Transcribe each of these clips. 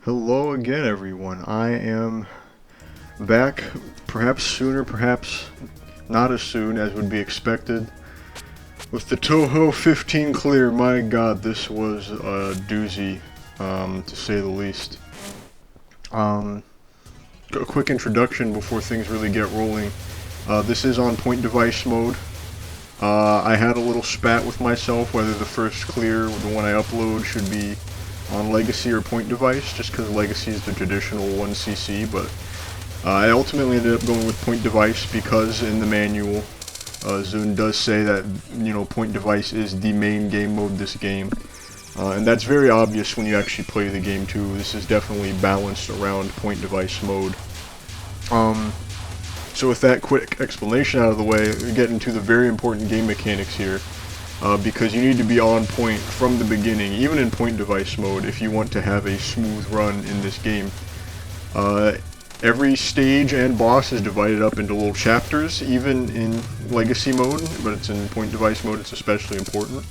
Hello again, everyone. I am back, perhaps sooner, perhaps not as soon as would be expected, with the Touhou 15 clear. My god, this was a doozy, to say the least. A quick introduction before things really get rolling. This is on Pointdevice mode. I had a little spat with myself whether the first clear, the one I upload, should be on Legacy or Pointdevice, just because Legacy is the traditional 1cc, but I ultimately ended up going with Pointdevice because in the manual, Zun does say that, Pointdevice is the main game mode this game. And that's very obvious when you actually play the game too. This is definitely balanced around Pointdevice mode. So with that quick explanation out of the way, we get into the very important game mechanics here. Because you need to be on point from the beginning, even in Pointdevice mode, if you want to have a smooth run in this game. Every stage and boss is divided up into little chapters, even in Legacy mode, but it's in Pointdevice mode, it's especially important.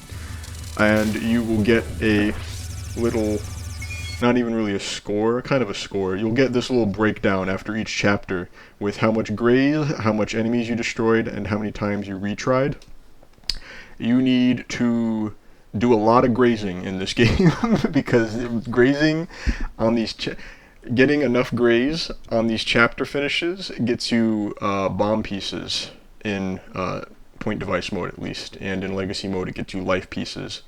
And you will get a little, not even really a score, kind of a score. You'll get this little breakdown after each chapter with how much graze, how much enemies you destroyed, and how many times you retried. You need to do a lot of grazing in this game because grazing on these, getting enough graze on these chapter finishes gets you bomb pieces in Pointdevice mode at least, and in Legacy mode it gets you life pieces.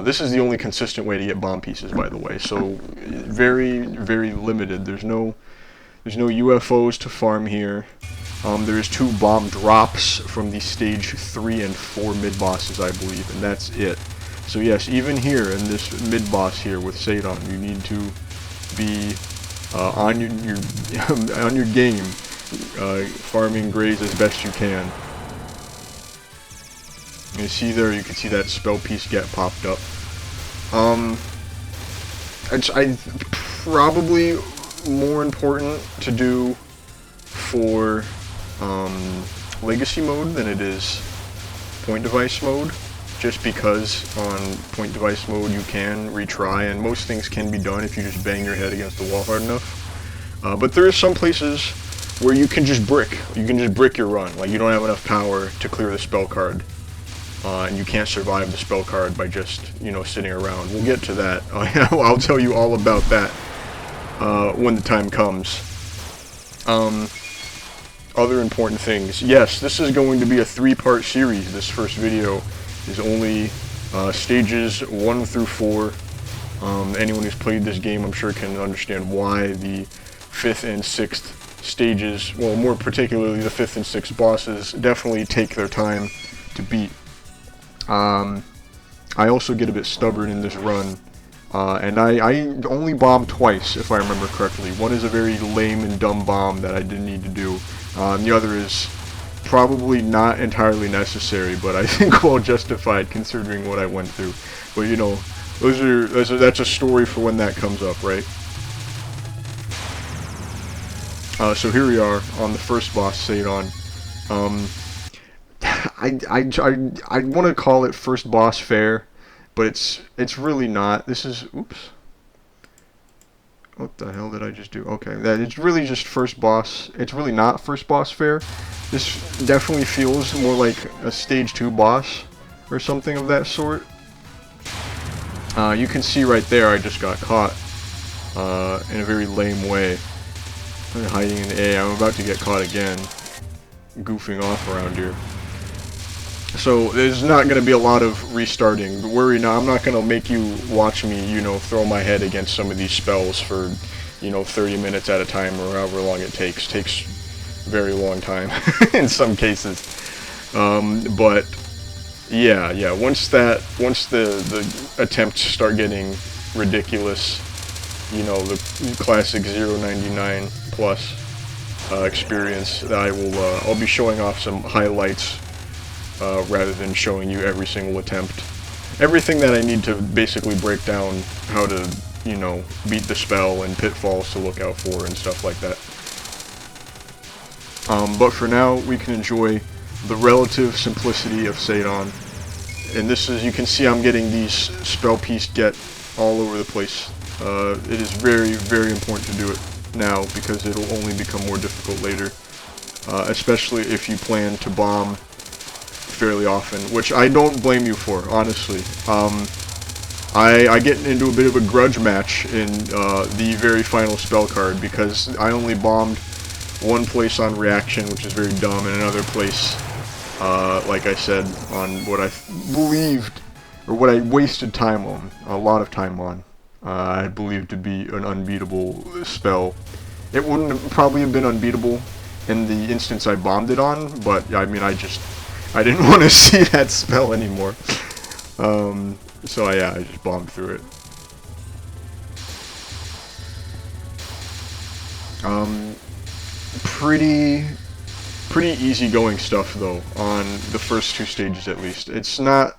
This is the only consistent way to get bomb pieces, by the way, so very, very limited. There's no UFOs to farm here. There's 2 bomb drops from the stage 3 and 4 mid-bosses, I believe, and that's it. So yes, even here in this mid-boss here with Sadon, you need to be on your on your game, farming graze as best you can. You see there, you can see that spell piece get popped up. I probably more important to do for Legacy mode than it is Pointdevice mode, just because on Pointdevice mode you can retry, and most things can be done if you just bang your head against the wall hard enough. But there are some places where you can just brick your run, like you don't have enough power to clear the spell card, and you can't survive the spell card by just, sitting around. We'll get to that. I'll tell you all about that when the time comes. Other important things. Yes, this is going to be a 3-part series. This first video is only stages 1 through 4. Anyone who's played this game, I'm sure, can understand why the 5th and 6th stages, well, more particularly the 5th and 6th bosses, definitely take their time to beat. I also get a bit stubborn in this run. And I only bombed twice, if I remember correctly. One is a very lame and dumb bomb that I didn't need to do. The other is probably not entirely necessary, but I think well justified considering what I went through. But that's a story for when that comes up, right? So here we are on the first boss, Sadon. I want to call it first boss fair, but it's really not. This is, oops. What the hell did I just do? Okay, it's really just first boss. It's really not first boss fair. This definitely feels more like a stage 2 boss or something of that sort. You can see right there I just got caught in a very lame way. I'm hiding in A. I'm about to get caught again, goofing off around here. So there's not going to be a lot of restarting, but worry not, I'm not going to make you watch me, throw my head against some of these spells for, 30 minutes at a time or however long it takes. Takes a very long time in some cases. But yeah, once the attempts start getting ridiculous, the classic 099 plus experience, I'll be showing off some highlights rather than showing you every single attempt. Everything that I need to basically break down how to, beat the spell and pitfalls to look out for and stuff like that. But for now, we can enjoy the relative simplicity of Sadon. And this is, you can see I'm getting these spell piece get all over the place it is very, very important to do it now, because it'll only become more difficult later. Especially if you plan to bomb fairly often, which I don't blame you for, honestly. I get into a bit of a grudge match in the very final spell card, because I only bombed one place on reaction, which is very dumb, and another place, like I said, on what I believed, or what I wasted time on, a lot of time on, I believed to be an unbeatable spell. It wouldn't probably have been unbeatable in the instance I bombed it on, but I mean, I didn't want to see that spell anymore. So yeah, I just bombed through it. Pretty easygoing stuff though, on the first 2 stages at least. It's not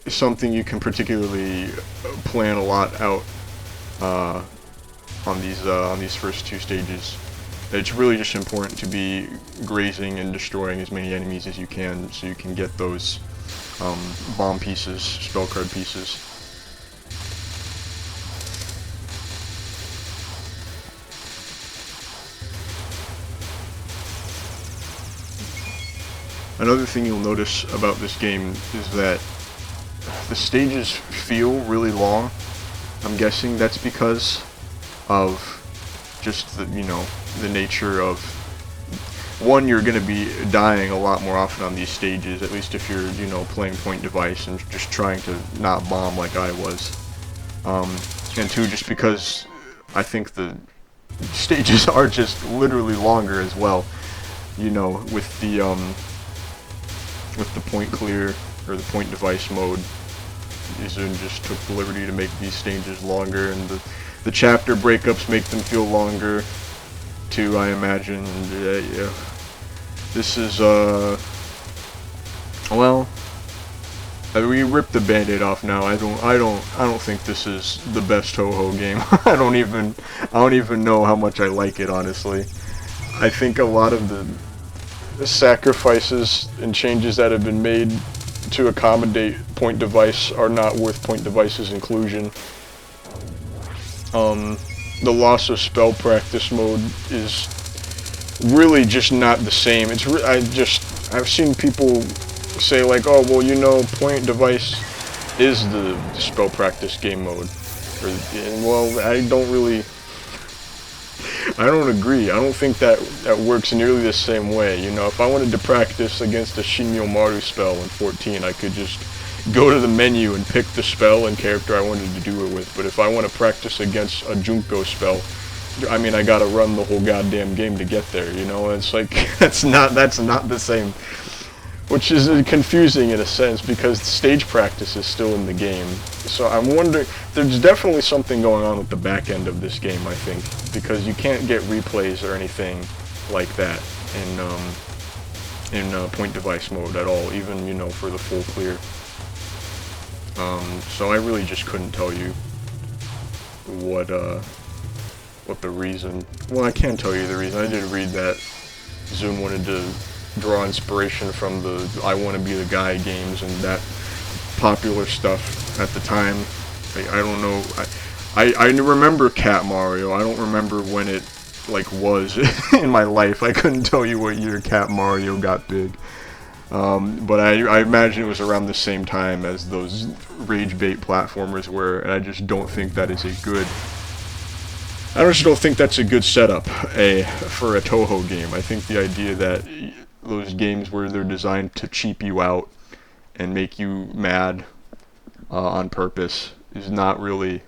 something you can particularly plan a lot out on these first 2 stages. It's really just important to be grazing and destroying as many enemies as you can, so you can get those bomb pieces, spell card pieces. Another thing you'll notice about this game is that the stages feel really long. I'm guessing that's because of just the, the nature of, one, you're going to be dying a lot more often on these stages, at least if you're, playing Pointdevice and just trying to not bomb like I was. And 2, just because I think the stages are just literally longer as well, with the point clear, or the Pointdevice mode. Izun just took the liberty to make these stages longer, and the chapter breakups make them feel longer too, I imagine. And, yeah. This is well, we ripped the band-aid off now. I don't think this is the best Touhou game. I don't even know how much I like it, honestly. I think a lot of the sacrifices and changes that have been made to accommodate Pointdevice are not worth Pointdevice's inclusion. The loss of spell practice mode is really just not the same. I've seen people say like, oh well, Pointdevice is the spell practice game mode. Well, I don't agree. I don't think that works nearly the same way. If I wanted to practice against a Shinmyo spell in 14, I could just go to the menu and pick the spell and character I wanted to do it with. But if I want to practice against a Junko spell, I mean, I gotta run the whole goddamn game to get there, It's like, that's not the same. Which is confusing in a sense, because stage practice is still in the game. So I'm wondering, there's definitely something going on with the back end of this game, I think, because you can't get replays or anything like that in Pointdevice mode at all, even, for the full clear. So I really just couldn't tell you what the reason. Well, I can tell you the reason. I did read that Zoom wanted to draw inspiration from the I Want to Be the Guy games and that popular stuff at the time. I don't know. I remember Cat Mario. I don't remember when it was in my life. I couldn't tell you what year Cat Mario got big. But I imagine it was around the same time as those rage bait platformers were, and I just don't think that is a good. I just don't think that's a good setup for a Touhou game. I think the idea that those games where they're designed to cheap you out and make you mad on purpose is not really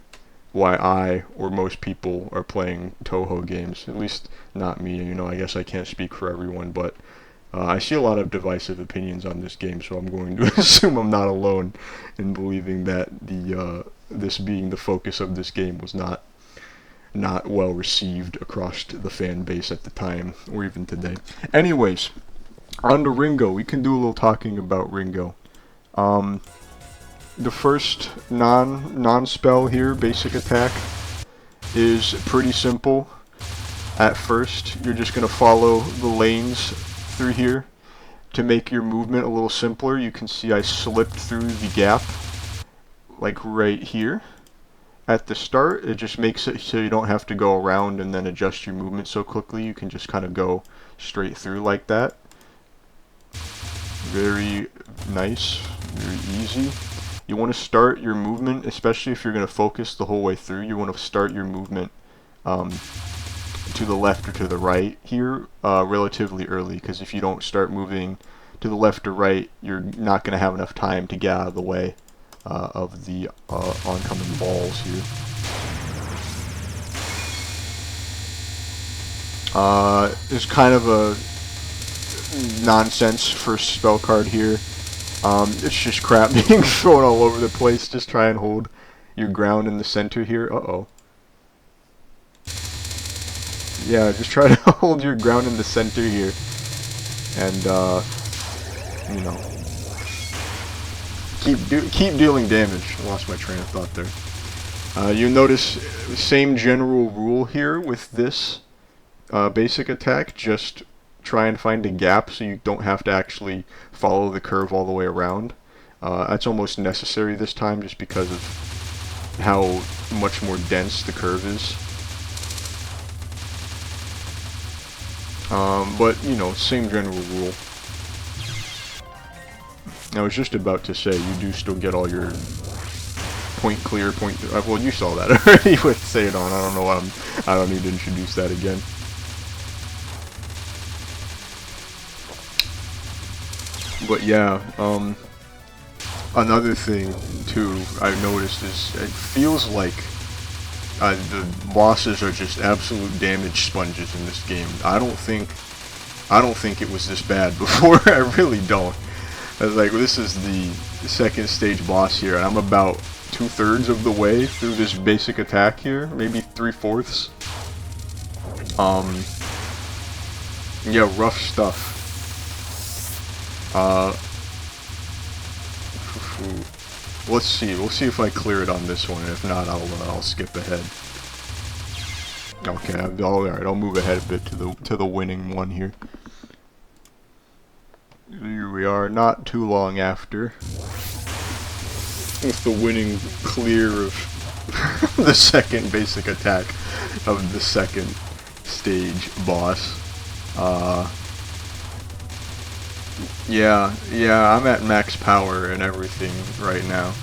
why I or most people are playing Touhou games. At least not me. I guess I can't speak for everyone, but I see a lot of divisive opinions on this game, so I'm going to assume I'm not alone in believing that this being the focus of this game was not well received across the fan base at the time, or even today. Anyways, on to Ringo. We can do a little talking about Ringo. The first non-spell here, basic attack, is pretty simple. At first, you're just going to follow the lanes through here. To make your movement a little simpler, you can see I slipped through the gap, like right here. at the start, it just makes it so you don't have to go around and then adjust your movement so quickly. You can just kind of go straight through like that. Very nice, very easy. You want to start your movement, especially if you're going to focus the whole way through, you want to start your movement to the left or to the right here relatively early, because if you don't start moving to the left or right, you're not going to have enough time to get out of the way of the oncoming balls here. It's kind of a nonsense first spell card here. It's just crap being thrown all over the place. Just try and hold your ground in the center here. Uh-oh. Yeah, just try to hold your ground in the center here. And, you know, keep dealing damage. I lost my train of thought there. You notice the same general rule here with this basic attack. Just try and find a gap so you don't have to actually follow the curve all the way around. That's almost necessary this time just because of how much more dense the curve is. But, you know, same general rule. I was just about to say, you do still get all your point clear, well, you saw that already with Say It On. I don't know why I don't need to introduce that again. But yeah, another thing too I've noticed is it feels like the bosses are just absolute damage sponges in this game. I don't think it was this bad before. I really don't. I was like, this is the second stage boss here, and I'm about 2/3 of the way through this basic attack here, maybe 3/4. Yeah, rough stuff. Let's see. We'll see if I clear it on this one. If not, I'll skip ahead. Okay, all right. I'll move ahead a bit to the winning one here. Here we are, not too long after, with the winning clear of the second basic attack of the second stage boss. Yeah, I'm at max power and everything right now.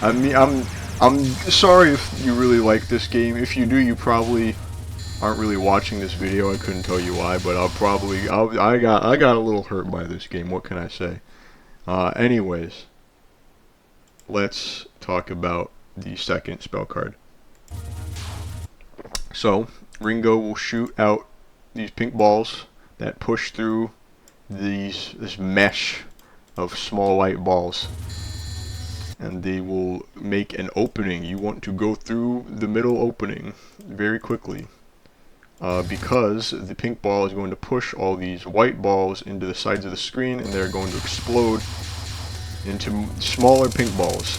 I mean, I'm sorry if you really like this game. If you do, you probably aren't really watching this video. I couldn't tell you why, but I got a little hurt by this game. What can I say? Anyways, let's talk about the second spell card. So, Ringo will shoot out these pink balls that push through this mesh of small white balls, and they will make an opening. You want to go through the middle opening very quickly, because the pink ball is going to push all these white balls into the sides of the screen, and they're going to explode into smaller pink balls.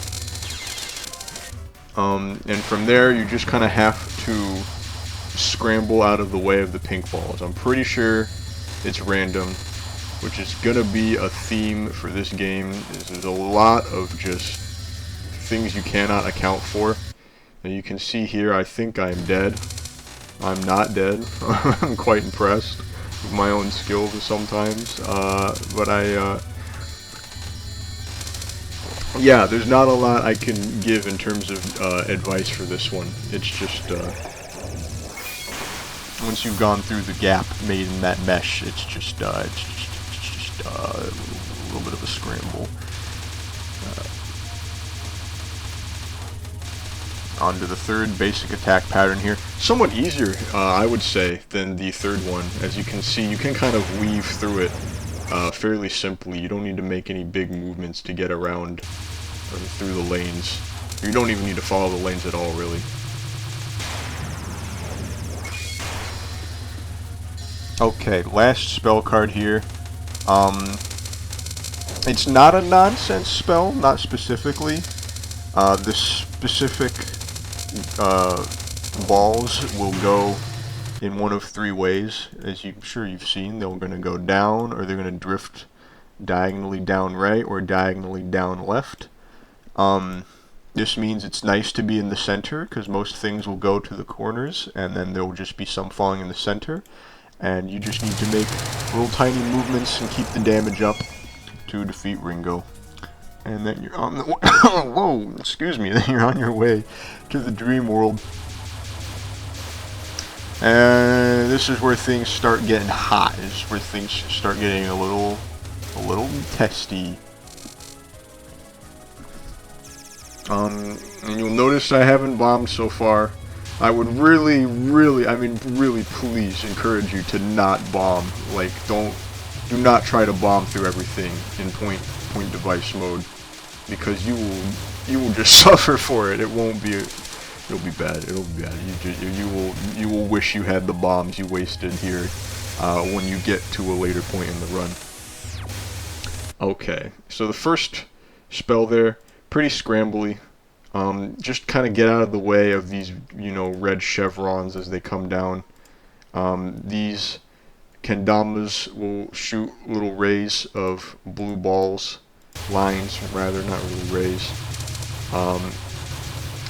And from there, you just kind of have to scramble out of the way of the pink balls. I'm pretty sure it's random, which is gonna be a theme for this game. There's a lot of just things you cannot account for. And you can see here, I think I'm dead. I'm not dead. I'm quite impressed with my own skills sometimes. But yeah, there's not a lot I can give in terms of advice for this one. It's just, once you've gone through the gap made in that mesh, it's just a little bit of a scramble. On to the third basic attack pattern here. Somewhat easier, I would say, than the third one. As you can see, you can kind of weave through it fairly simply. You don't need to make any big movements to get around through the lanes. You don't even need to follow the lanes at all, really. Okay, last spell card here. It's not a nonsense spell, not specifically. The specific balls will go in one of three ways. As I'm sure you've seen, they're going to go down, or they're going to drift diagonally down right, or diagonally down left. This means it's nice to be in the center, because most things will go to the corners, and then there will just be some falling in the center. And you just need to make little tiny movements and keep the damage up to defeat Ringo. And then you're on the whoa, excuse me, then you're on your way to the dream world. And this is where things start getting hot. This is where things start getting a little testy. And you'll notice I haven't bombed so far. I would really, please encourage you to not bomb. Like, do not try to bomb through everything in Pointdevice mode, because you will just suffer for it. It won't be. It'll be bad. It'll be bad. You will wish you had the bombs you wasted here when you get to a later point in the run. Okay, so the first spell there, pretty scrambly. Just kind of get out of the way of these, red chevrons as they come down. These kendamas will shoot little rays of blue balls, lines rather, not really rays.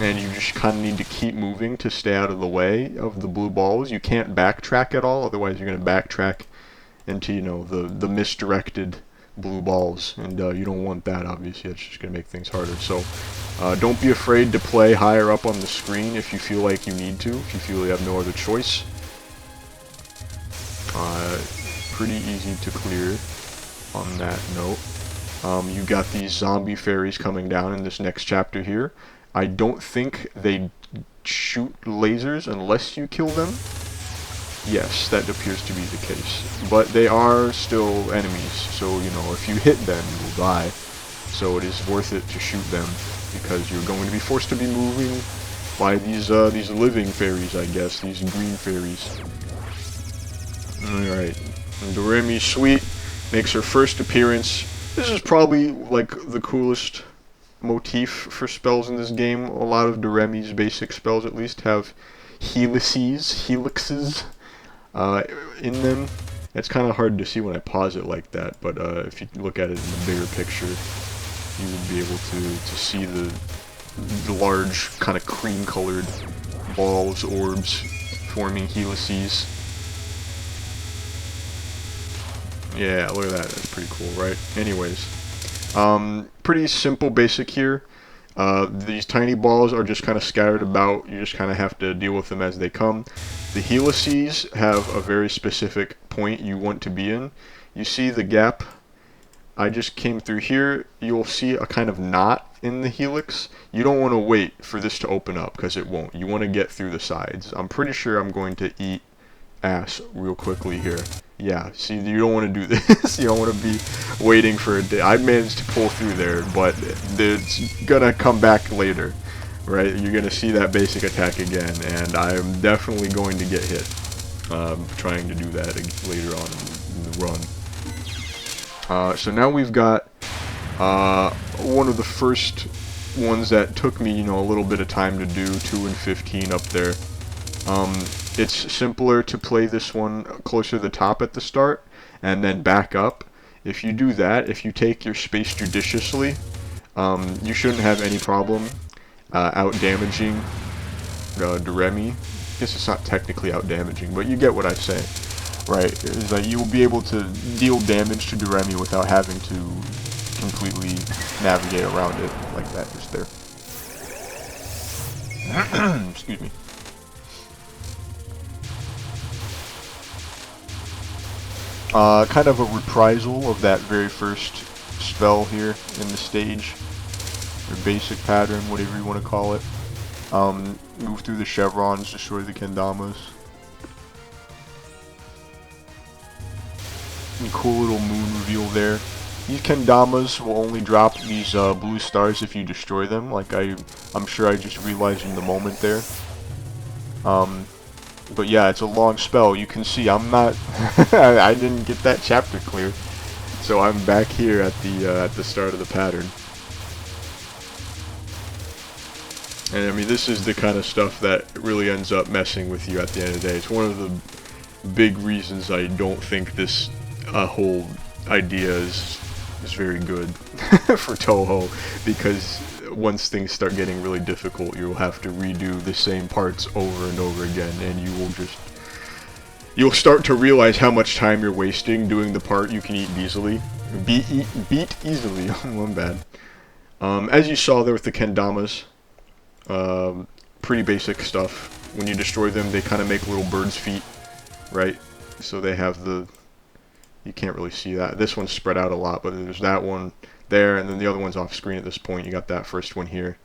And you just kind of need to keep moving to stay out of the way of the blue balls. You can't backtrack at all, otherwise you're going to backtrack into, the misdirected blue balls, and you don't want that, obviously. That's just going to make things harder. So don't be afraid to play higher up on the screen if you feel like you need to, if you feel you have no other choice. Pretty easy to clear on that note. You got these zombie fairies coming down in this next chapter here. I don't think they shoot lasers unless you kill them. Yes, that appears to be the case. But they are still enemies, so, if you hit them, you will die. So it is worth it to shoot them, because you're going to be forced to be moving by these living fairies, I guess, these green fairies. Alright, Reimu Sweet makes her first appearance. This is probably, like, the coolest motif for spells in this game. A lot of Reimu's basic spells, at least, have helixes in them. It's kind of hard to see when I pause it like that, but if you look at it in the bigger picture, you would be able to see the large, kind of cream-colored balls, orbs, forming helices. Yeah, look at that. That's pretty cool, right? Anyways, pretty simple basic here. These tiny balls are just kind of scattered about. You just kind of have to deal with them as they come. The helices have a very specific point you want to be in. You see the gap? I just came through here. You'll see a kind of knot in the helix. You don't want to wait for this to open up, because it won't. You want to get through the sides. I'm pretty sure I'm going to eat ass real quickly here. Yeah, see, you don't want to do this. You don't want to be waiting for a day. I managed to pull through there, but it's gonna come back later, right? You're gonna see that basic attack again, and I'm definitely going to get hit trying to do that later on in the run. So now we've got one of the first ones that took me, a little bit of time to do, 2 and 15 up there. It's simpler to play this one closer to the top at the start, and then back up. If you do that, if you take your space judiciously, you shouldn't have any problem out-damaging Reimu. I guess it's not technically out-damaging, but you get what I say, right? Is that you will be able to deal damage to Reimu without having to completely navigate around it like that just there. Excuse me. Kind of a reprisal of that very first spell here in the stage, or basic pattern, whatever you want to call it. Move through the chevrons, destroy the kendamas. And cool little moon reveal there. These kendamas will only drop these blue stars if you destroy them, like I'm sure I just realized in the moment there. But yeah, it's a long spell. You can see I'm not I didn't get that chapter clear, so I'm back here at the start of the pattern. And I mean, this is the kind of stuff that really ends up messing with you at the end of the day. It's one of the big reasons I don't think this whole idea is very good for Touhou, because once things start getting really difficult, you'll have to redo the same parts over and over again, and you'll start to realize how much time you're wasting doing the part you can beat easily. I'm bad. As you saw there with the kendamas, pretty basic stuff. When you destroy them, they kind of make little bird's feet, right? So they have you can't really see that. This one's spread out a lot, but there's that one there, and then the other one's off screen at this point. You got that first one here.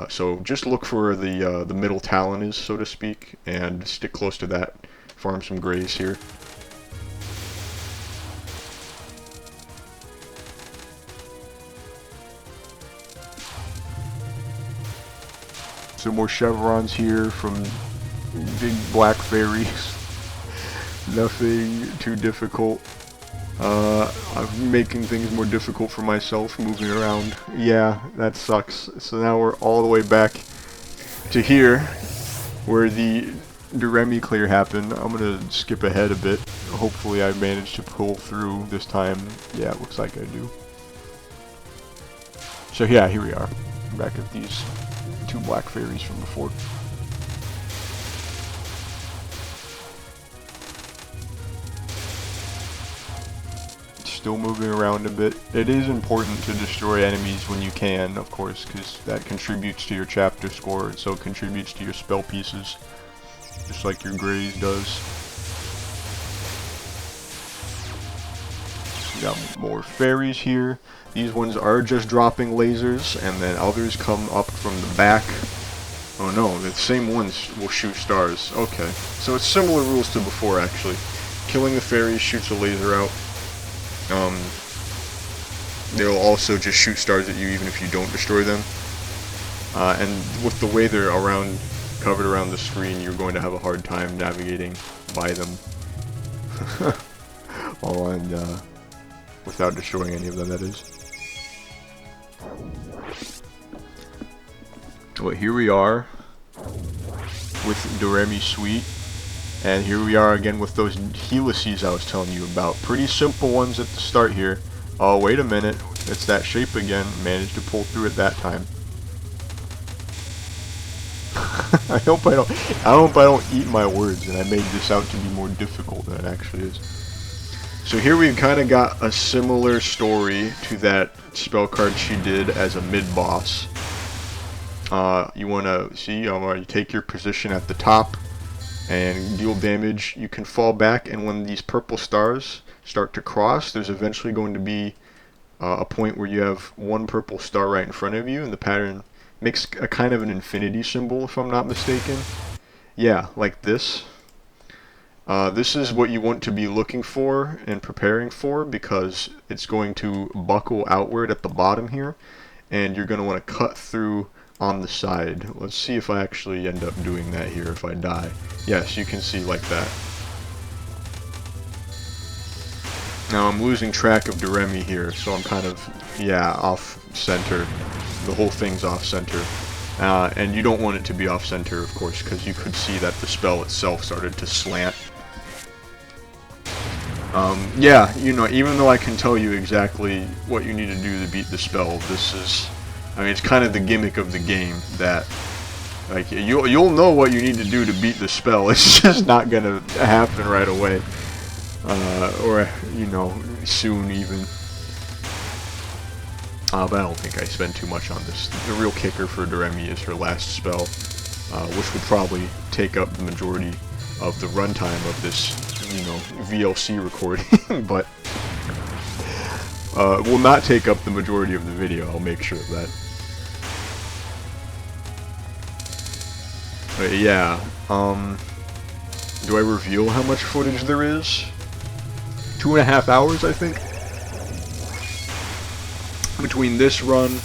So just look for the middle talon is, so to speak, and stick close to that. Farm some grays here. Some more chevrons here from big black fairies. Nothing too difficult. I'm making things more difficult for myself, moving around. Yeah, that sucks. So now we're all the way back to here, where the Reimu clear happened. I'm gonna skip ahead a bit. Hopefully I managed to pull through this time. Yeah, it looks like I do. So yeah, here we are. I'm back at these two black fairies from before. Still moving around a bit. It is important to destroy enemies when you can, of course, because that contributes to your chapter score, and so it contributes to your spell pieces, just like your grays does. We got more fairies here. These ones are just dropping lasers, and then others come up from the back. Oh no, the same ones will shoot stars. Okay, so it's similar rules to before, actually. Killing the fairies shoots a laser out. They'll also just shoot stars at you even if you don't destroy them. And with the way they're covered around the screen, you're going to have a hard time navigating by them. Without destroying any of them, that is. But here we are with the Reimu suite. And here we are again with those helices I was telling you about. Pretty simple ones at the start here. Oh, wait a minute. It's that shape again. Managed to pull through it that time. I hope I don't eat my words and I made this out to be more difficult than it actually is. So here we've kind of got a similar story to that spell card she did as a mid-boss. You want to see, you take your position at the top and deal damage. You can fall back, and when these purple stars start to cross, there's eventually going to be a point where you have one purple star right in front of you, and the pattern makes a kind of an infinity symbol, if I'm not mistaken. Yeah, like this. This is what you want to be looking for and preparing for, because it's going to buckle outward at the bottom here, and you're going to want to cut through on the side. Let's see if I actually end up doing that here if I die. Yes, you can see like that. Now I'm losing track of Reimu here, so I'm kind of, yeah, off center. The whole thing's off center. And you don't want it to be off center, of course, because you could see that the spell itself started to slant. Yeah, you know, even though I can tell you exactly what you need to do to beat the spell, this is, I mean, it's kind of the gimmick of the game that, like, you'll know what you need to do to beat the spell. It's just not gonna happen right away, or you know, soon even. But I don't think I spend too much on this. The real kicker for Reimu is her last spell, which would probably take up the majority of the runtime of this, you know, VLC recording, but will not take up the majority of the video. I'll make sure of that. But yeah, do I reveal how much footage there is? 2.5 hours, I think, between this run.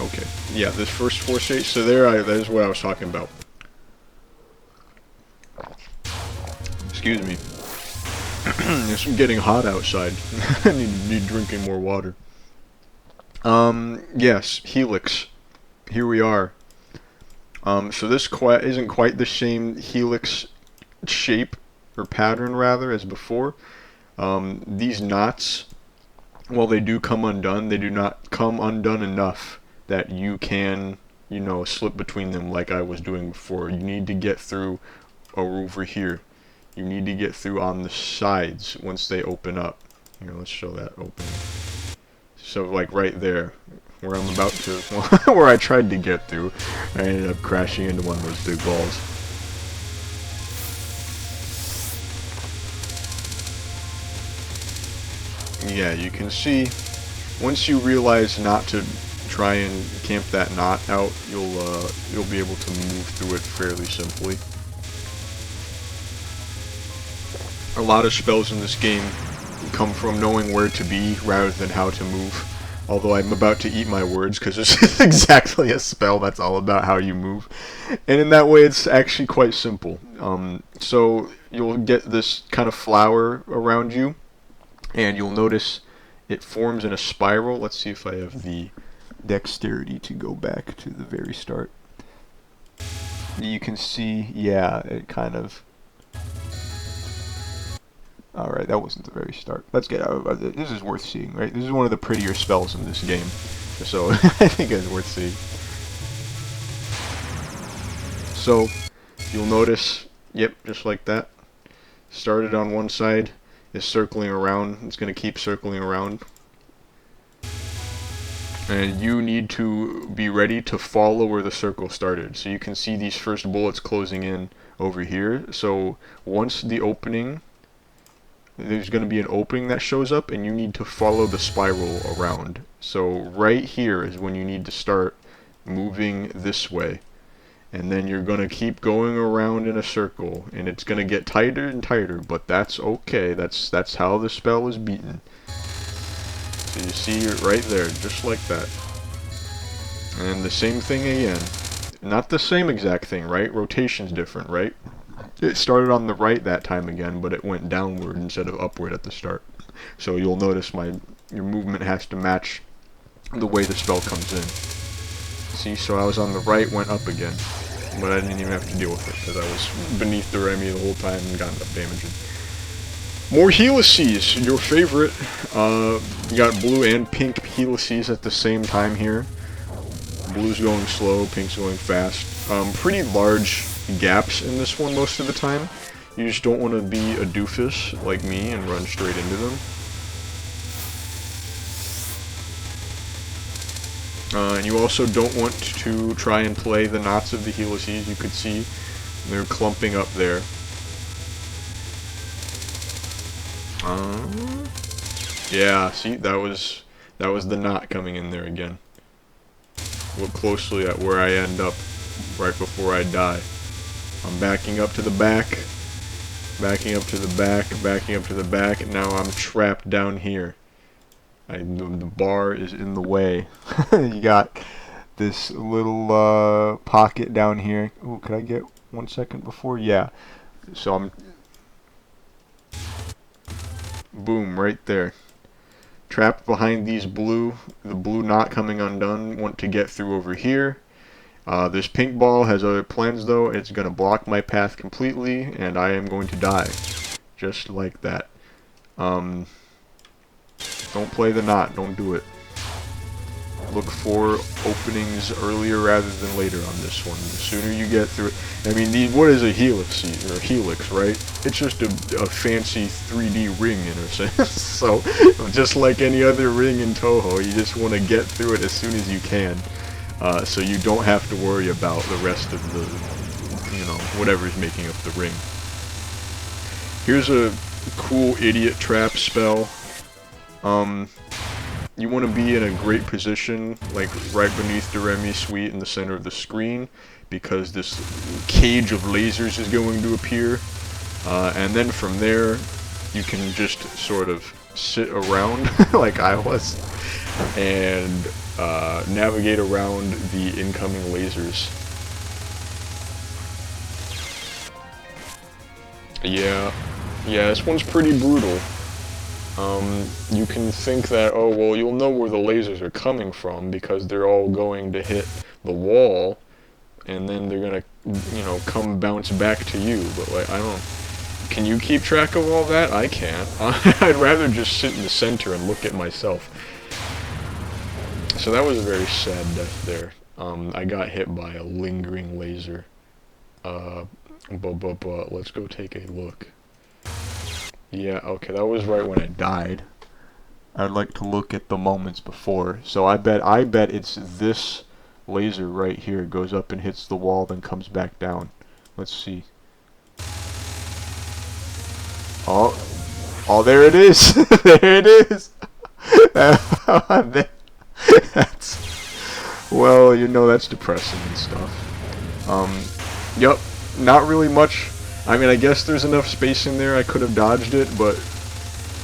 Okay, yeah, this first 4 stages. So there's what I was talking about. Excuse me. It's getting hot outside. I need to be drinking more water. Yes, Helix. Here we are. So this isn't quite the same helix shape, or pattern rather, as before. These knots, while they do come undone, they do not come undone enough that you can, you know, slip between them like I was doing before. You need to get through over here. You need to get through on the sides once they open up. Here, let's show that opening. So like right there, where I'm about to, where I tried to get through, I ended up crashing into one of those big balls. Yeah, you can see, once you realize not to try and camp that knot out, you'll be able to move through it fairly simply. A lot of spells in this game come from knowing where to be rather than how to move. Although I'm about to eat my words because it's exactly a spell that's all about how you move. And in that way it's actually quite simple. So you'll get this kind of flower around you, and you'll notice it forms in a spiral. Let's see if I have the dexterity to go back to the very start. You can see, yeah, it kind of... Alright, that wasn't the very start. Let's get out of it. This is worth seeing, right? This is one of the prettier spells in this game. So, I think it's worth seeing. So, you'll notice, yep, just like that. Started on one side, is circling around. It's going to keep circling around. And you need to be ready to follow where the circle started. So you can see these first bullets closing in over here. So, once the opening... there's going to be an opening that shows up, and you need to follow the spiral around. So right here is when you need to start moving this way. And then you're going to keep going around in a circle, and it's going to get tighter and tighter, but that's okay. That's how the spell is beaten. So you see it right there, just like that. And the same thing again. Not the same exact thing, right? Rotation's different, right? It started on the right that time again, but it went downward instead of upward at the start. So you'll notice your movement has to match the way the spell comes in. See, so I was on the right, went up again, but I didn't even have to deal with it because I was beneath the Reimu the whole time and got up damaging. More helices, your favorite. You got blue and pink helices at the same time here. Blue's going slow, pink's going fast. Pretty large gaps in this one most of the time. You just don't want to be a doofus like me and run straight into them. And you also don't want to try and play the knots of the helices. You could see they're clumping up there. Yeah, see, that was the knot coming in there again. Look closely at where I end up right before I die. I'm backing up to the back, backing up to the back, backing up to the back, and now I'm trapped down here. The bar is in the way. You got this little pocket down here. Oh, could I get 1 second before? Yeah. So I'm... boom, right there. Trapped behind these the blue knot coming undone. Want to get through over here. This pink ball has other plans though. It's going to block my path completely, and I am going to die. Just like that. Don't play the knot. Don't do it. Look for openings earlier rather than later on this one. The sooner you get through it. I mean, what is a helix, or helix, right? It's just a fancy 3D ring in a sense. So, just like any other ring in Touhou, you just want to get through it as soon as you can. So you don't have to worry about the rest of the, you know, whatever's making up the ring. Here's a cool idiot trap spell. You want to be in a great position, like right beneath the Reimu suite in the center of the screen, because this cage of lasers is going to appear. And then from there, you can just sort of sit around, like I was, and navigate around the incoming lasers. Yeah, this one's pretty brutal. You can think that, oh, well, you'll know where the lasers are coming from because they're all going to hit the wall, and then they're gonna, you know, come bounce back to you. But, like, I don't... Can you keep track of all that? I can't. I'd rather just sit in the center and look at myself. So that was a very sad death there. I got hit by a lingering laser. But let's go take a look. Yeah, okay, that was right when it died. I'd like to look at the moments before. So I bet it's this laser right here. It goes up and hits the wall, then comes back down. Let's see. Oh, there it is. There it is. That's, well, you know, that's depressing and stuff. Yep, not really much. I mean, I guess there's enough space in there I could have dodged it, but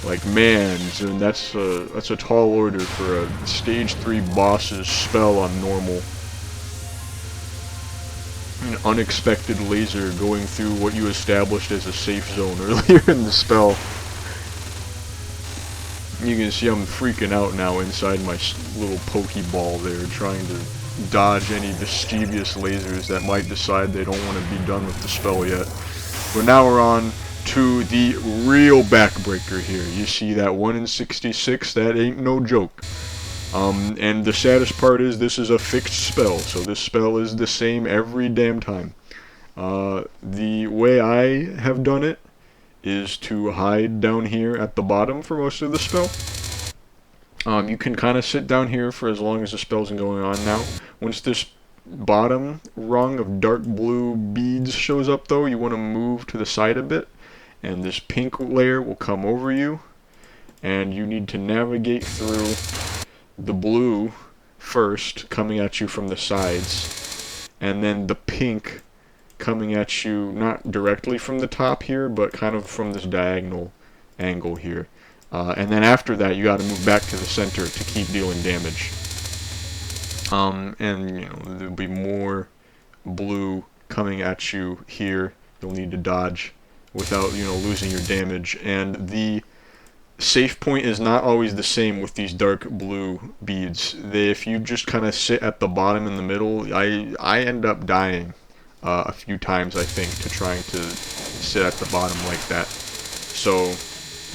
like, man, that's a tall order for a stage 3 boss's spell on normal. An unexpected laser going through what you established as a safe zone earlier in the spell. You can see I'm freaking out now inside my little Pokeball there, trying to dodge any mischievous lasers that might decide they don't want to be done with the spell yet. But now we're on to the real backbreaker here. You see that 1 in 66? That ain't no joke. And the saddest part is this is a fixed spell, so this spell is the same every damn time. The way I have done it is to hide down here at the bottom for most of the spell. You can kind of sit down here for as long as the spell's going on now. Once this bottom rung of dark blue beads shows up though, you want to move to the side a bit, and this pink layer will come over you, and you need to navigate through the blue first, coming at you from the sides, and then the pink coming at you not directly from the top here, but kind of from this diagonal angle here. And then after that, you got to move back to the center to keep dealing damage. And you know, there'll be more blue coming at you here. You'll need to dodge without, you know, losing your damage. And the safe point is not always the same with these dark blue beads. If you just kind of sit at the bottom in the middle, I end up dying a few times, I think, to trying to sit at the bottom like that. So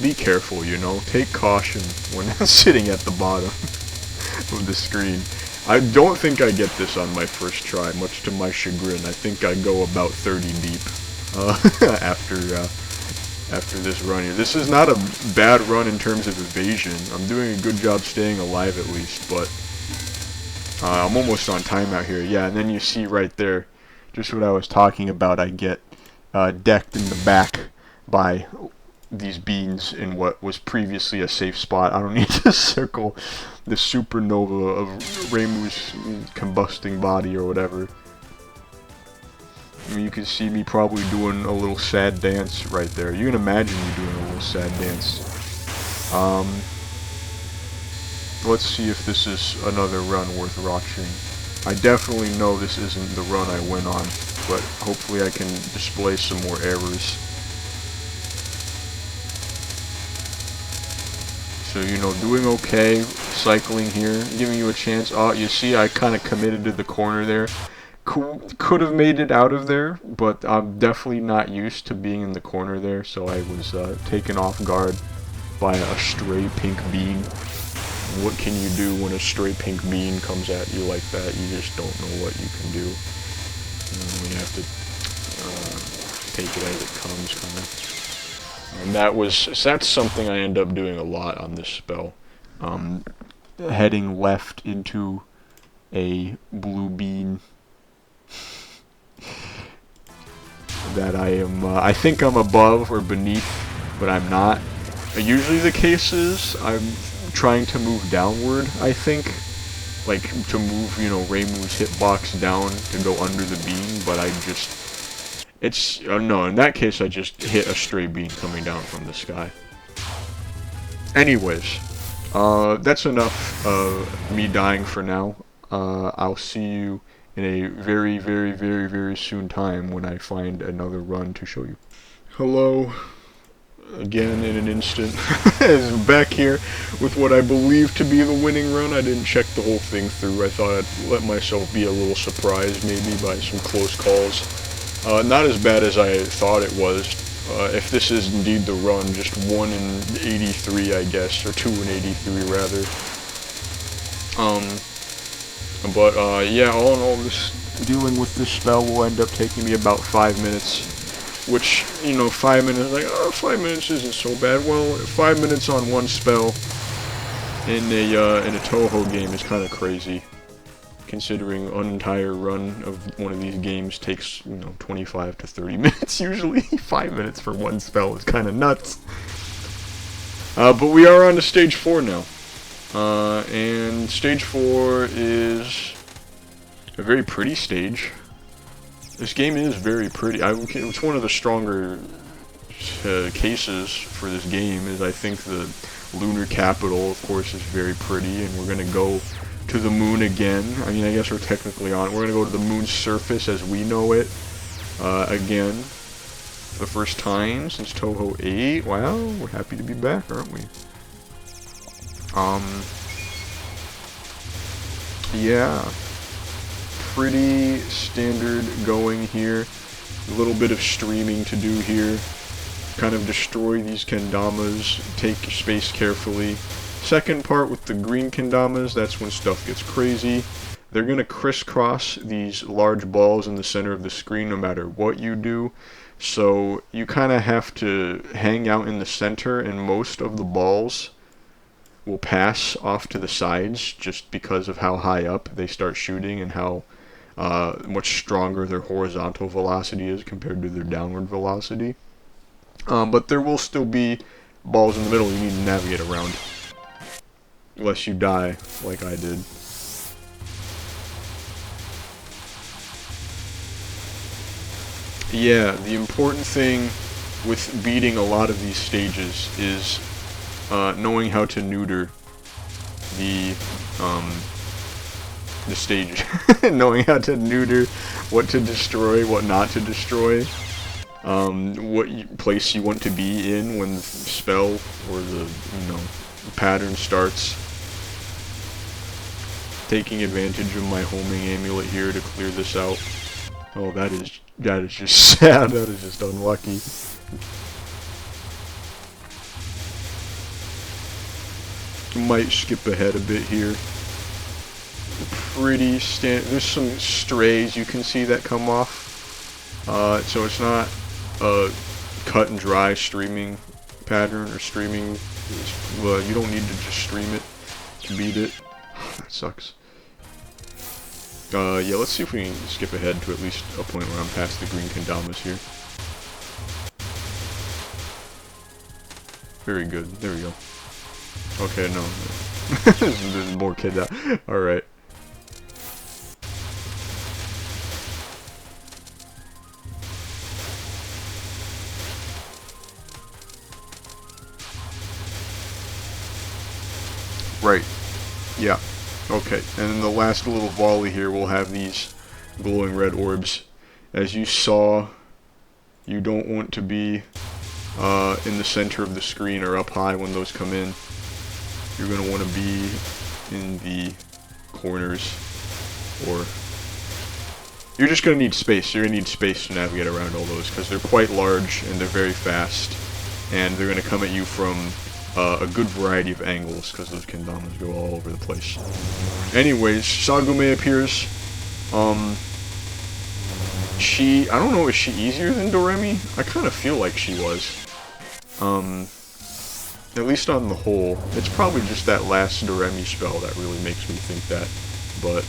be careful, you know, take caution when sitting at the bottom of the screen. I don't think I get this on my first try, much to my chagrin. I think I go about 30 deep after this run here. This is not a bad run in terms of evasion. I'm doing a good job staying alive at least, but I'm almost on timeout here. Yeah, and then you see right there, just what I was talking about. I get decked in the back by these beans in what was previously a safe spot. I don't need to circle the supernova of Reimu's combusting body or whatever. I mean, you can see me probably doing a little sad dance right there. You can imagine me doing a little sad dance. Let's see if this is another run worth watching. I definitely know this isn't the run I went on, but hopefully I can display some more errors. So, you know, doing okay, cycling here, giving you a chance. Oh, you see I kind of committed to the corner there. Could have made it out of there, but I'm definitely not used to being in the corner there, so I was taken off guard by a stray pink bean. What can you do when a stray pink bean comes at you like that? You just don't know what you can do. You have to take it as it comes, kind of. And that's something I end up doing a lot on this spell. Heading left into a blue bean that I think I'm above or beneath, but I'm not. Usually the case is I'm trying to move downward, I think. Like, to move, you know, Reimu's hitbox down to go under the beam, but I just... no, in that case I just hit a stray beam coming down from the sky. Anyways, that's enough of me dying for now. I'll see you in a very, very, very, very soon time when I find another run to show you. Hello. Again in an instant. Back here with what I believe to be the winning run. I didn't check the whole thing through. I thought I'd let myself be a little surprised maybe by some close calls. Not as bad as I thought it was. If this is indeed the run, just 1 in 83 I guess, or 2 in 83 rather. But yeah, all in all, this dealing with this spell will end up taking me about 5 minutes. Which, you know, 5 minutes, like, oh, 5 minutes isn't so bad. Well, 5 minutes on one spell in a Touhou game is kind of crazy, considering an entire run of one of these games takes, you know, 25 to 30 minutes usually. 5 minutes for one spell is kind of nuts. But we are on to stage 4 now. And stage 4 is a very pretty stage. This game is very pretty. It's one of the stronger cases for this game. Is I think the lunar capital, of course, is very pretty, and we're gonna go to the moon again. I mean, I guess we're technically on it. We're gonna go to the moon's surface as we know it again, the first time since Touhou 8. Wow, we're happy to be back, aren't we? Yeah. Pretty standard going here. A little bit of streaming to do here. Kind of destroy these kendamas. Take your space carefully. Second part with the green kendamas, that's when stuff gets crazy. They're going to crisscross these large balls in the center of the screen no matter what you do. So you kind of have to hang out in the center, and most of the balls will pass off to the sides just because of how high up they start shooting and how much stronger their horizontal velocity is compared to their downward velocity. But there will still be balls in the middle you need to navigate around. Unless you die, like I did. Yeah, the important thing with beating a lot of these stages is knowing how to neuter the stage. Knowing how to neuter what to destroy, what not to destroy, what place you want to be in when the spell or the pattern starts. Taking advantage of my homing amulet here to clear this out. Oh, that is just sad. That is just unlucky. Might skip ahead a bit here. Pretty there's some strays you can see that come off. So it's not a cut and dry streaming pattern or streaming. You don't need to just stream it to beat it. That sucks. Yeah, let's see if we can skip ahead to at least a point where I'm past the green kendamas here. Very good. There we go. Okay, no. There's more kenda. Alright. Right. Yeah. Okay. And then the last little volley here will have these glowing red orbs. As you saw, you don't want to be in the center of the screen or up high when those come in. You're going to want to be in the corners, or you're just going to need space. You're going to need space to navigate around all those because they're quite large and they're very fast, and they're going to come at you from a good variety of angles because those kendamas go all over the place. Anyways, Sagume appears. I don't know, is she easier than Doremi? I kind of feel like she was. At least on the whole. It's probably just that last Doremi spell that really makes me think that. But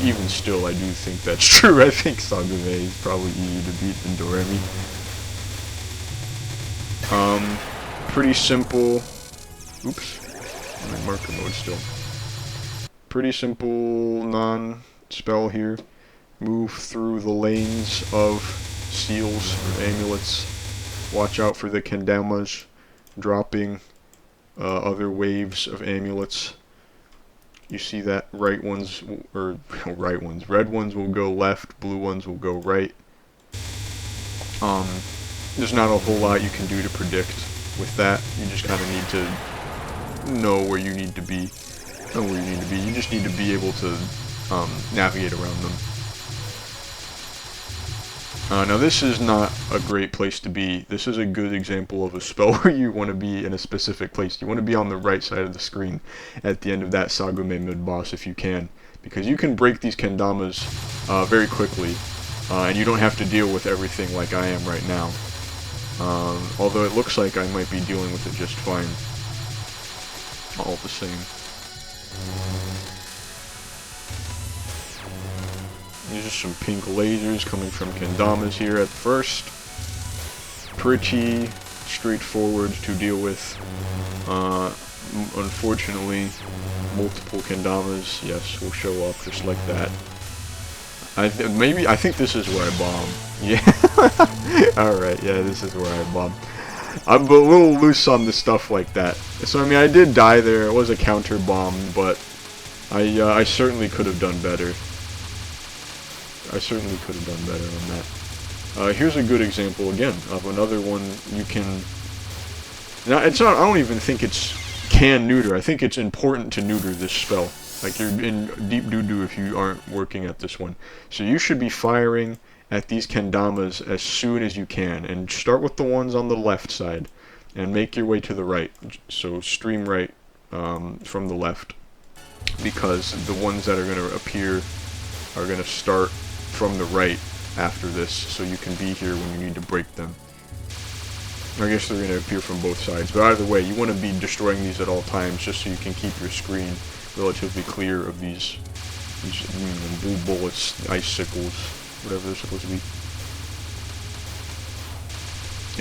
even still, I do think that's true. I think Sagume is probably easier to beat than Doremi. Pretty simple. Oops. I'm in marker mode still. Pretty simple non-spell here. Move through the lanes of seals or amulets. Watch out for the kendamas dropping other waves of amulets. You see that red ones will go left, blue ones will go right. There's not a whole lot you can do to predict with that. You just kind of need to know where you need to be. You just need to be able to navigate around them. Now this is not a great place to be. This is a good example of a spell where you want to be in a specific place. You want to be on the right side of the screen at the end of that Sagume mid-boss if you can, because you can break these kendamas very quickly, and you don't have to deal with everything like I am right now. Although it looks like I might be dealing with it just fine, all the same. These are some pink lasers coming from kendamas here at first. Pretty straightforward to deal with. Unfortunately, multiple kendamas, yes, will show up just like that. I think this is where I bomb. Yeah. Alright, yeah, this is where I bomb. I'm a little loose on the stuff like that. So, I mean, I did die there. It was a counter bomb, but I certainly could have done better. I certainly could have done better on that. Here's a good example, again, of another one you can... Now, it's not, I don't even think it's can neuter. I think it's important to neuter this spell. Like, you're in deep doo-doo if you aren't working at this one. So you should be firing at these kendamas as soon as you can. And start with the ones on the left side. And make your way to the right. So stream right from the left. Because the ones that are going to appear are going to start from the right after this. So you can be here when you need to break them. I guess they're going to appear from both sides. But either way, you want to be destroying these at all times just so you can keep your screen relatively clear of these blue bullets, icicles, whatever they're supposed to be.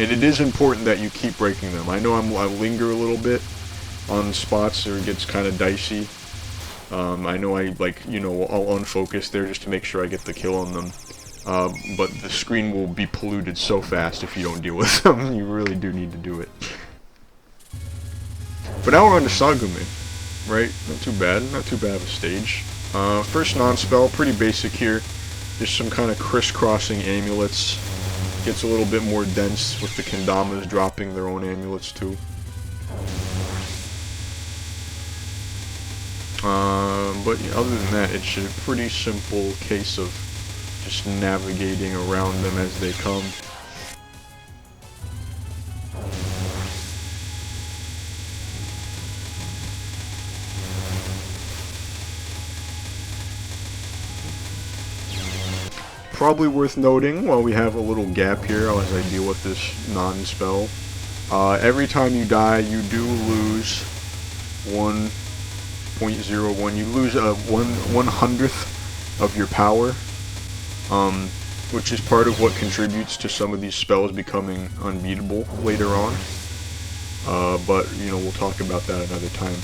And it is important that you keep breaking them. I know I linger a little bit on spots where it gets kind of dicey. I know I'll unfocus there just to make sure I get the kill on them. But the screen will be polluted so fast if you don't deal with them. You really do need to do it. But now we're on to Sagume. Right? Not too bad. Not too bad of a stage. First non-spell, pretty basic here. Just some kind of crisscrossing amulets. Gets a little bit more dense with the kendamas dropping their own amulets too. But yeah, other than that, it's a pretty simple case of just navigating around them as they come. Probably worth noting while we have a little gap here as I deal with this non-spell. Every time you die, you do lose 1.01. You lose 1/100th of your power, which is part of what contributes to some of these spells becoming unbeatable later on. But we'll talk about that another time.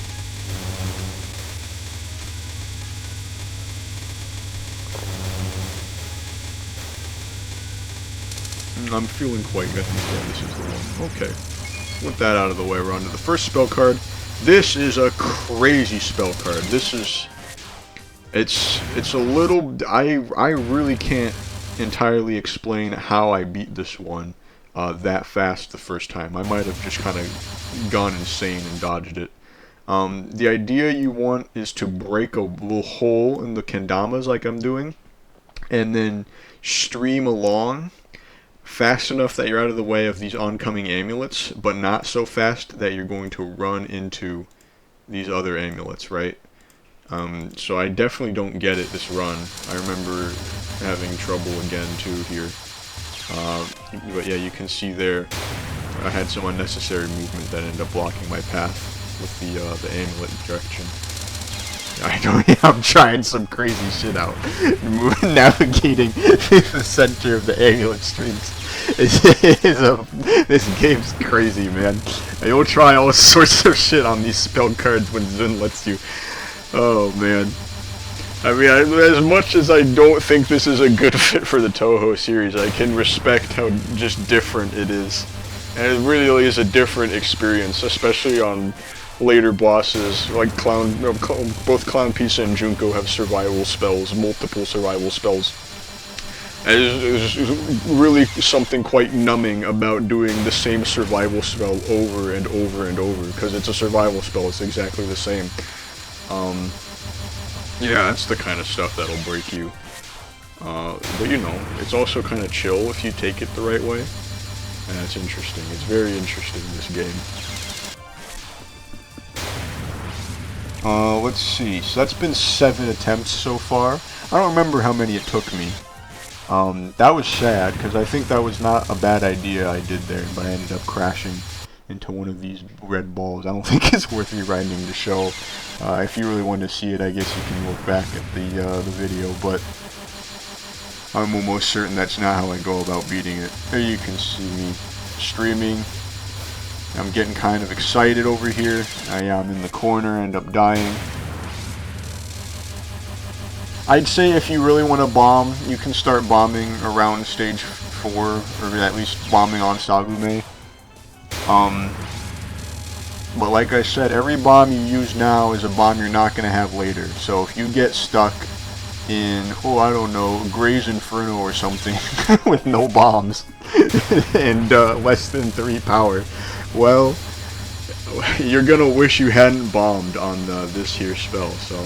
I'm feeling quite good. Yeah, this is the one. Okay. With that out of the way, we're on to the first spell card. This is a crazy spell card. This is... It's a little... I really can't entirely explain how I beat this one that fast the first time. I might have just kind of gone insane and dodged it. The idea you want is to break a little hole in the kendamas like I'm doing, and then stream along fast enough that you're out of the way of these oncoming amulets, but not so fast that you're going to run into these other amulets, right? So I definitely don't get it this run. I remember having trouble again too here. But yeah, you can see there I had some unnecessary movement that ended up blocking my path with the amulet direction. I know, I'm trying some crazy shit out. Navigating the center of the amulet strings. This game's crazy, man. You'll try all sorts of shit on these spell cards when Zun lets you. Oh, man. I mean, as much as I don't think this is a good fit for the Touhou series, I can respect how just different it is. And it really is a different experience, especially on later bosses, like both Clown Pisa and Junko have survival spells, multiple survival spells. And there's really something quite numbing about doing the same survival spell over and over and over, because it's a survival spell, it's exactly the same. Yeah, that's the kind of stuff that'll break you. But it's also kind of chill if you take it the right way. And that's interesting. It's very interesting, this game. Let's see. So that's been 7 attempts so far. I don't remember how many it took me. That was sad, because I think that was not a bad idea I did there, but I ended up crashing into one of these red balls. I don't think it's worth rewinding the show. If you really want to see it, I guess you can look back at the video, but I'm almost certain that's not how I go about beating it. There you can see me streaming. I'm getting kind of excited over here. I'm in the corner, end up dying. I'd say if you really want to bomb, you can start bombing around stage 4, or at least bombing on Sagume. But like I said, every bomb you use now is a bomb you're not going to have later. So if you get stuck in, oh, I don't know, Gray's Inferno or something with no bombs and less than 3 power, well, you're going to wish you hadn't bombed on this here spell, so.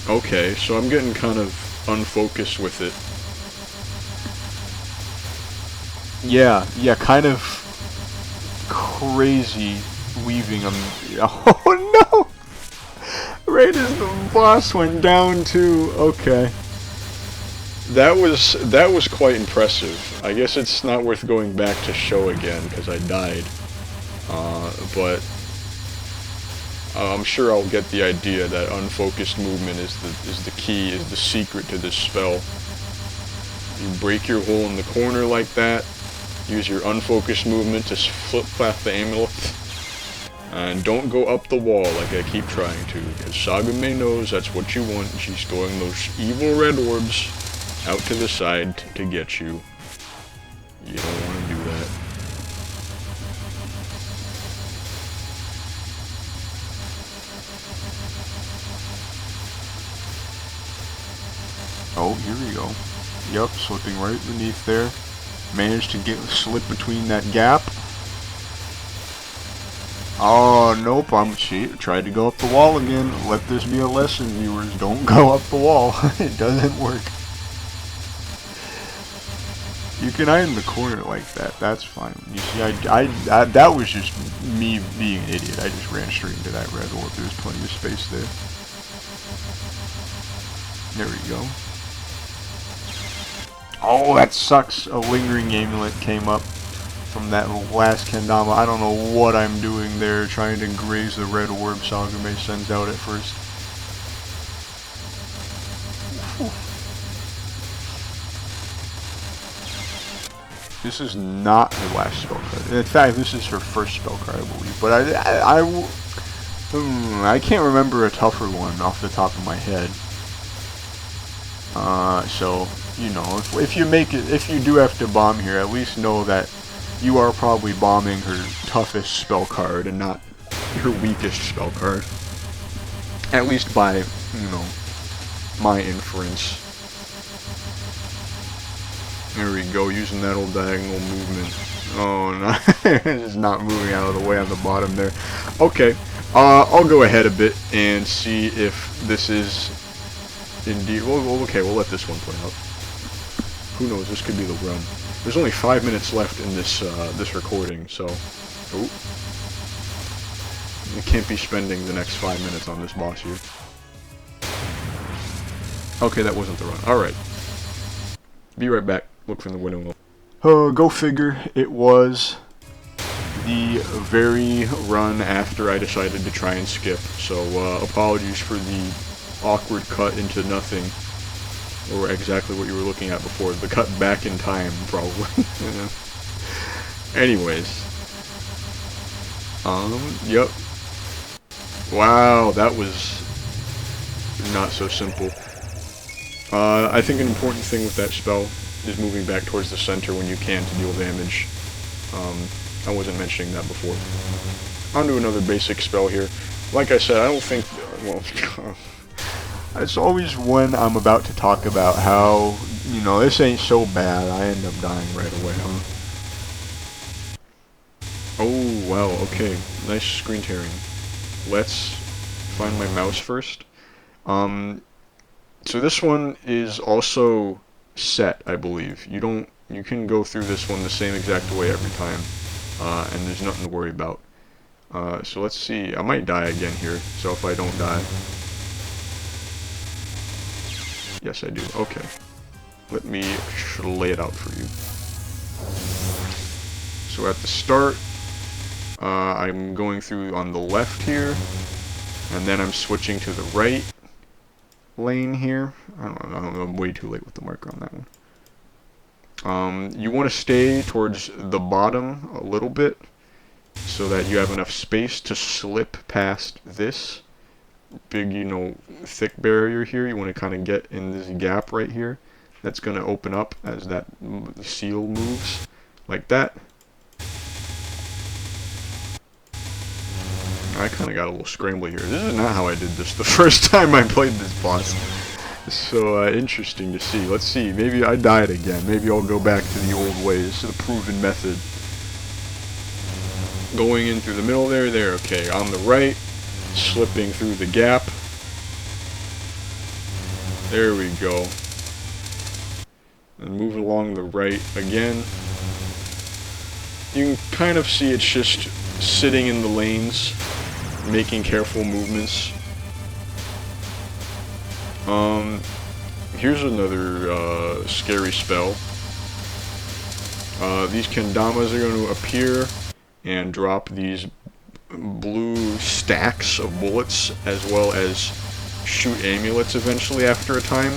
Okay, so I'm getting kind of unfocused with it. Yeah, kind of crazy weaving them. Oh no! Right as the boss went down too. Okay. That was quite impressive. I guess it's not worth going back to show again because I died. But I'm sure I'll get the idea that unfocused movement is the key, is the secret to this spell. You break your hole in the corner like that. Use your unfocused movement to flip-flap the amulet. And don't go up the wall like I keep trying to, because Sagume knows that's what you want, and she's throwing those evil red orbs out to the side to get you. You don't want to do that. Oh, here we go. Yep, slipping right beneath there. Managed to slip between that gap. Oh, nope, tried to go up the wall again. Let this be a lesson, viewers. Don't go up the wall. It doesn't work. You can hide in the corner like that. That's fine. You see, that was just me being an idiot. I just ran straight into that red orb. There's plenty of space there. There we go. Oh, that sucks. A lingering amulet came up from that last kendama. I don't know what I'm doing there, trying to graze the red orb Sagume sends out at first. This is not her last spell card. In fact, this is her first spell card, I believe. But I can't remember a tougher one off the top of my head. So, you know, if you do have to bomb here, at least know that you are probably bombing her toughest spell card and not her weakest spell card. At least by, you know, my inference. There we go, using that old diagonal movement. Oh no, it's not moving out of the way on the bottom there. Okay, I'll go ahead a bit and see if this is indeed. Okay, we'll let this one play out. Who knows? This could be the run. There's only 5 minutes left in this this recording, so I can't be spending the next 5 minutes on this boss here. Okay, that wasn't the run. All right, be right back. Look from the window. Go figure. It was the very run after I decided to try and skip. So apologies for the awkward cut into nothing, or exactly what you were looking at before. The cut back in time, probably. Anyways. Yep. Wow, that was not so simple. I think an important thing with that spell is moving back towards the center when you can to deal damage. I wasn't mentioning that before. On to another basic spell here. Like I said, I don't think, well, it's always when I'm about to talk about how, you know, this ain't so bad, I end up dying right away, huh? Oh, wow, okay. Nice screen tearing. Let's find my mouse first. So this one is also set, I believe. You can go through this one the same exact way every time, and there's nothing to worry about. So let's see. I might die again here. So if I don't die. Yes, I do. Okay. Let me lay it out for you. So at the start, I'm going through on the left here, and then I'm switching to the right lane here. I don't know, I'm way too late with the marker on that one. You want to stay towards the bottom a little bit, so that you have enough space to slip past this big, you know, thick barrier here. You want to kind of get in this gap right here. That's going to open up as that seal moves, like that. I kind of got a little scrambly here. This is not how I did this the first time I played this boss. So interesting to see. Let's see. Maybe I died again. Maybe I'll go back to the old ways, to the proven method. Going in through the middle there. Okay. On the right, slipping through the gap. There we go. And move along the right again. You can kind of see it's just sitting in the lanes, making careful movements. Here's another scary spell. These kendamas are going to appear and drop these blue stacks of bullets, as well as shoot amulets eventually after a time.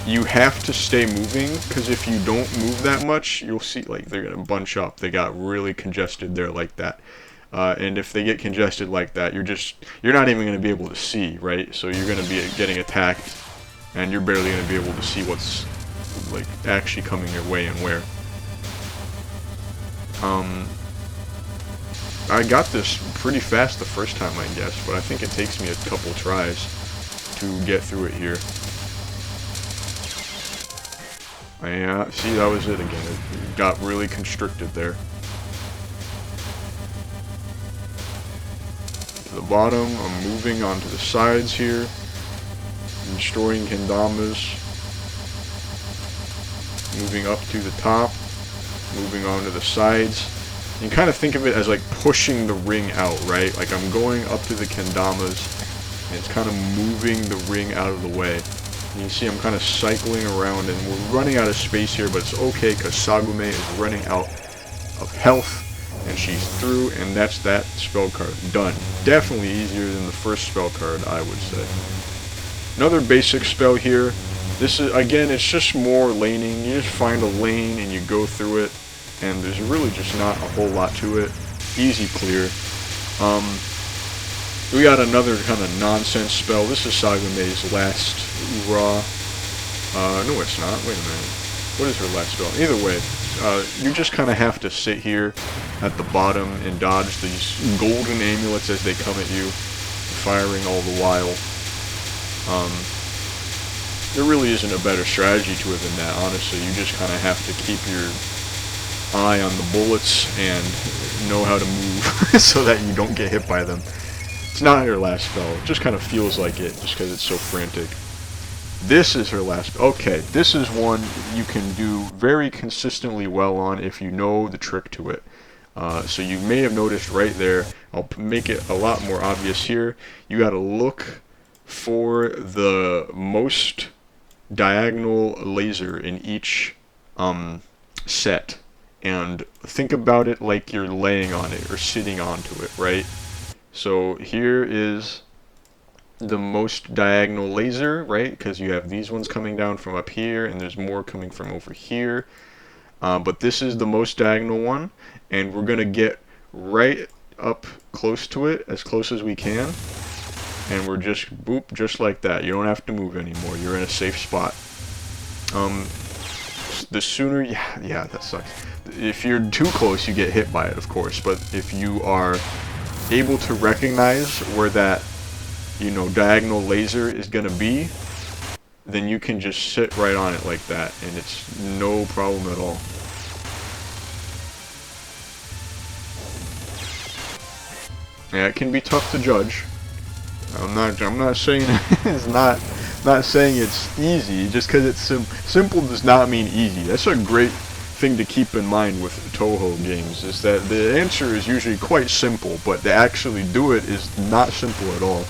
You have to stay moving, because if you don't move that much, you'll see like they're going to bunch up. They got really congested there like that. And if they get congested like that, you're not even going to be able to see, right? So you're going to be getting attacked, and you're barely going to be able to see what's like actually coming your way and where. I got this pretty fast the first time, I guess, but I think it takes me a couple tries to get through it here. Yeah, see, that was it again. It got really constricted there. To the bottom, I'm moving onto the sides here, destroying kendamas, moving up to the top, moving on to the sides. You can kind of think of it as like pushing the ring out, right? Like I'm going up to the kendamas, and it's kind of moving the ring out of the way. You can see I'm kind of cycling around, and we're running out of space here, but it's okay because Sagume is running out of health, and she's through, and that's that spell card. Done. Definitely easier than the first spell card, I would say. Another basic spell here. This is, again, it's just more laning. You just find a lane and you go through it, and there's really just not a whole lot to it. Easy clear. We got another kind of nonsense spell. This is Sagume's last hoorah. No, it's not. Wait a minute. What is her last spell? Either way, you just kind of have to sit here at the bottom and dodge these golden amulets as they come at you, firing all the while. There really isn't a better strategy to it than that, honestly. You just kind of have to keep your eye on the bullets and know how to move so that you don't get hit by them. It's not her last spell. It just kind of feels like it, just because it's so frantic. This is her last. Okay, this is one you can do very consistently well on if you know the trick to it. So you may have noticed right there. I'll make it a lot more obvious here. You got to look for the most diagonal laser in each set, and think about it like you're laying on it or sitting onto it, right? So here is the most diagonal laser, right? Because you have these ones coming down from up here, and there's more coming from over here. But this is the most diagonal one, and we're going to get right up close to it, as close as we can. And we're just, boop, just like that. You don't have to move anymore. You're in a safe spot. The sooner, yeah, that sucks. If you're too close, you get hit by it, of course. But if you are able to recognize where that, you know, diagonal laser is going to be, then you can just sit right on it like that, and it's no problem at all. Yeah, it can be tough to judge. I'm not saying it's not saying it's easy. Just because it's simple does not mean easy. That's a great thing to keep in mind with Touhou games is that the answer is usually quite simple, but to actually do it is not simple at all.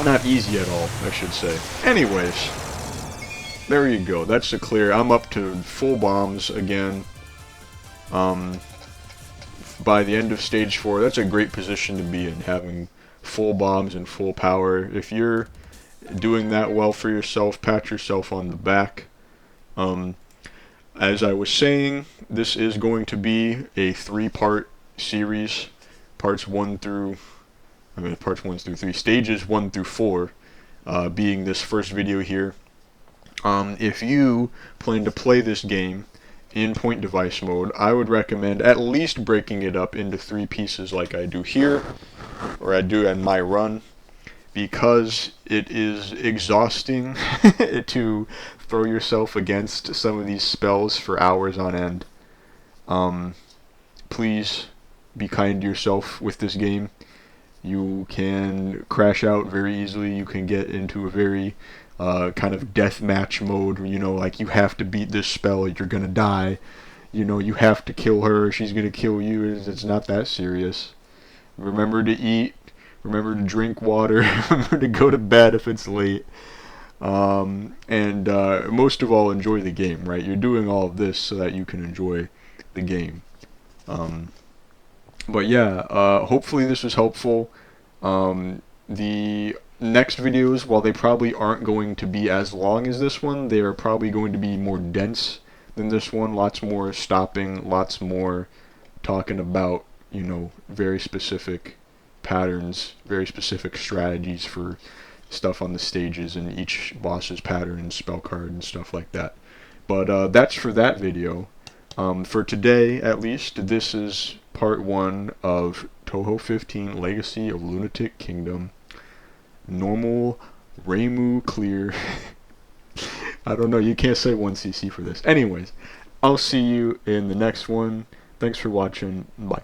Not easy at all, I should say. Anyways, there you go. That's a clear. I'm up to full bombs again. By the end of stage 4, that's a great position to be in, having full bombs and full power. If you're doing that well for yourself, pat yourself on the back. As I was saying, this is going to be a 3-part series, parts 1 through 3, stages 1 through 4, being this first video here. If you plan to play this game in Pointdevice mode, I would recommend at least breaking it up into 3 pieces like I do here, or I do in my run, because it is exhausting to throw yourself against some of these spells for hours on end. Please be kind to yourself with this game. You can crash out very easily. You can get into a very kind of deathmatch mode, you know, like you have to beat this spell, you're gonna die. You know, you have to kill her, she's gonna kill you. It's not that serious. Remember to eat. Remember to drink water. Remember to go to bed if it's late. And most of all, enjoy the game, right? You're doing all of this so that you can enjoy the game. But yeah, hopefully this was helpful. The next videos, while they probably aren't going to be as long as this one, they are probably going to be more dense than this one. Lots more stopping, lots more talking about, you know, very specific patterns, very specific strategies for stuff on the stages and each boss's pattern and spell card and stuff like that. But that's for that video. For today, at least, this is part 1 of Touhou 15 Legacy of Lunatic Kingdom. Normal Reimu clear. I don't know, you can't say 1cc for this. Anyways, I'll see you in the next one. Thanks for watching. Bye.